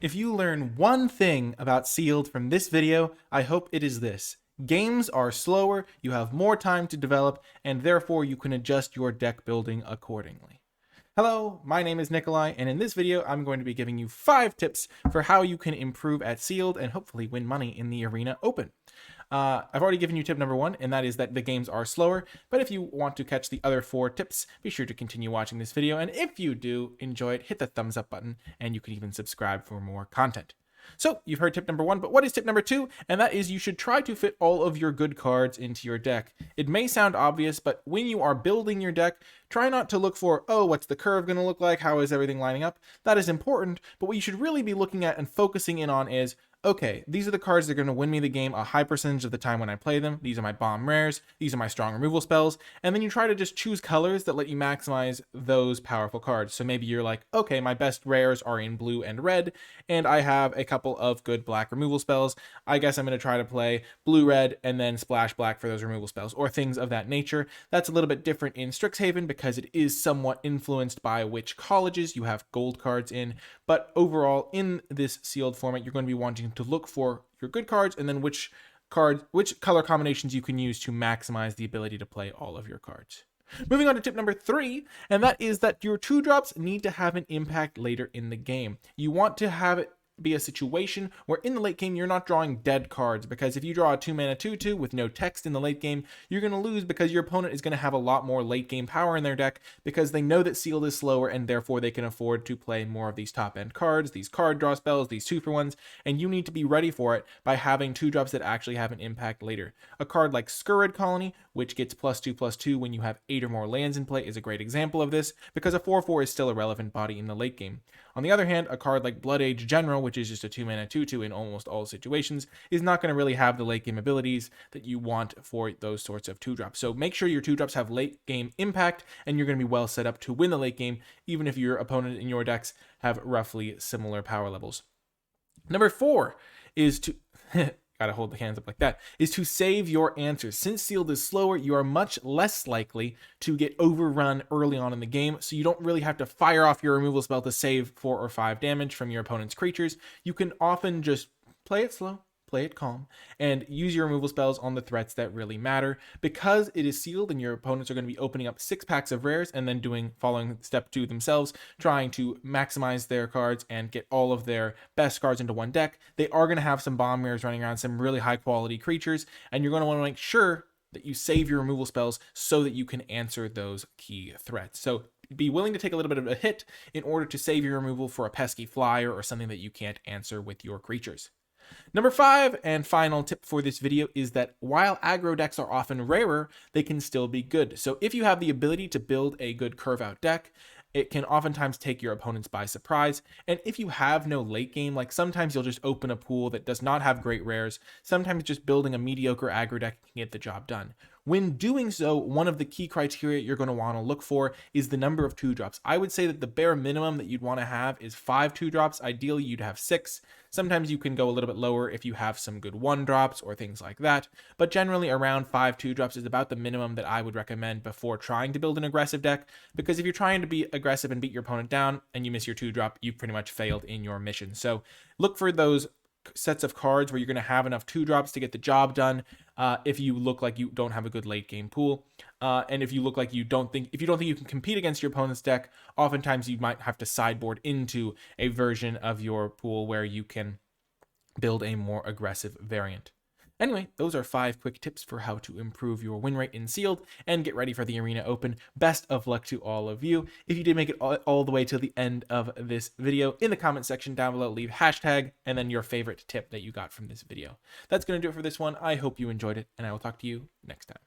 If you learn one thing about Sealed from this video, I hope it is this. Games are slower, you have more time to develop, and therefore you can adjust your deck building accordingly. Hello, my name is Nikolai, and in this video I'm going to be giving you 5 tips for how you can improve at Sealed and hopefully win money in the Arena Open. I've already given you tip number 1, and that is that the games are slower, but if you want to catch the other 4 tips, be sure to continue watching this video, and if you do enjoy it, hit the thumbs up button, and you can even subscribe for more content. So, you've heard tip number 1, but what is tip number 2? And that is you should try to fit all of your good cards into your deck. It may sound obvious, but when you are building your deck, try not to look for, oh, what's the curve going to look like? How is everything lining up? That is important, but what you should really be looking at and focusing in on is, okay, these are the cards that are going to win me the game a high percentage of the time when I play them. These are my bomb rares. These are my strong removal spells. And then you try to just choose colors that let you maximize those powerful cards. So maybe you're like, okay, my best rares are in blue and red, and I have a couple of good black removal spells. I guess I'm going to try to play blue-red and then splash black for those removal spells, or things of that nature. That's a little bit different in Strixhaven because it is somewhat influenced by which colleges you have gold cards in. But overall, in this sealed format, you're going to be wanting to look for your good cards and then which color combinations you can use to maximize the ability to play all of your cards. Moving on to tip number 3, and that is that your 2-drops need to have an impact later in the game. You want to have it be a situation where in the late game you're not drawing dead cards, because if you draw a 2-mana 2/2 with no text in the late game, you're going to lose because your opponent is going to have a lot more late game power in their deck because they know that sealed is slower and therefore they can afford to play more of these top end cards, these card draw spells, these 2-for-1s, and you need to be ready for it by having 2-drops that actually have an impact later. A card like Scurrid Colony, which gets +2/+2 when you have 8 or more lands in play, is a great example of this because a 4/4 is still a relevant body in the late game. On the other hand, a card like Blood Age General, which is just a 2-mana 2/2 in almost all situations, is not going to really have the late game abilities that you want for those sorts of 2-drops. So make sure your 2-drops have late game impact, and you're going to be well set up to win the late game, even if your opponent in your decks have roughly similar power levels. Number 4 is to... gotta hold the hands up like that, is to save your answers. Since sealed is slower, you are much less likely to get overrun early on in the game, so you don't really have to fire off your removal spell to save 4 or 5 damage from your opponent's creatures. You can often just play it slow, play it calm, and use your removal spells on the threats that really matter. Because it is sealed and your opponents are going to be opening up 6 packs of rares and then following step 2 themselves, trying to maximize their cards and get all of their best cards into one deck, they are going to have some bomb rares running around, some really high quality creatures, and you're going to want to make sure that you save your removal spells so that you can answer those key threats. So be willing to take a little bit of a hit in order to save your removal for a pesky flyer or something that you can't answer with your creatures. Number 5 and final tip for this video is that while aggro decks are often rarer, they can still be good. So if you have the ability to build a good curve out deck, it can oftentimes take your opponents by surprise. And if you have no late game, like sometimes you'll just open a pool that does not have great rares, sometimes just building a mediocre aggro deck can get the job done. When doing so, one of the key criteria you're going to want to look for is the number of 2-drops. I would say that the bare minimum that you'd want to have is 5 2-drops. Ideally, you'd have 6. Sometimes you can go a little bit lower if you have some good 1-drops or things like that. But generally, around 5 2-drops is about the minimum that I would recommend before trying to build an aggressive deck. Because if you're trying to be aggressive and beat your opponent down and you miss your 2-drop, you've pretty much failed in your mission. So look for those sets of cards where you're going to have enough 2-drops to get the job done. If you look like you don't have a good late game pool, and if you look like you don't think you can compete against your opponent's deck, oftentimes you might have to sideboard into a version of your pool where you can build a more aggressive variant. Anyway, those are 5 quick tips for how to improve your win rate in sealed and get ready for the Arena Open. Best of luck to all of you. If you did make it all the way to the end of this video, in the comment section down below, leave hashtag and then your favorite tip that you got from this video. That's going to do it for this one. I hope you enjoyed it, and I will talk to you next time.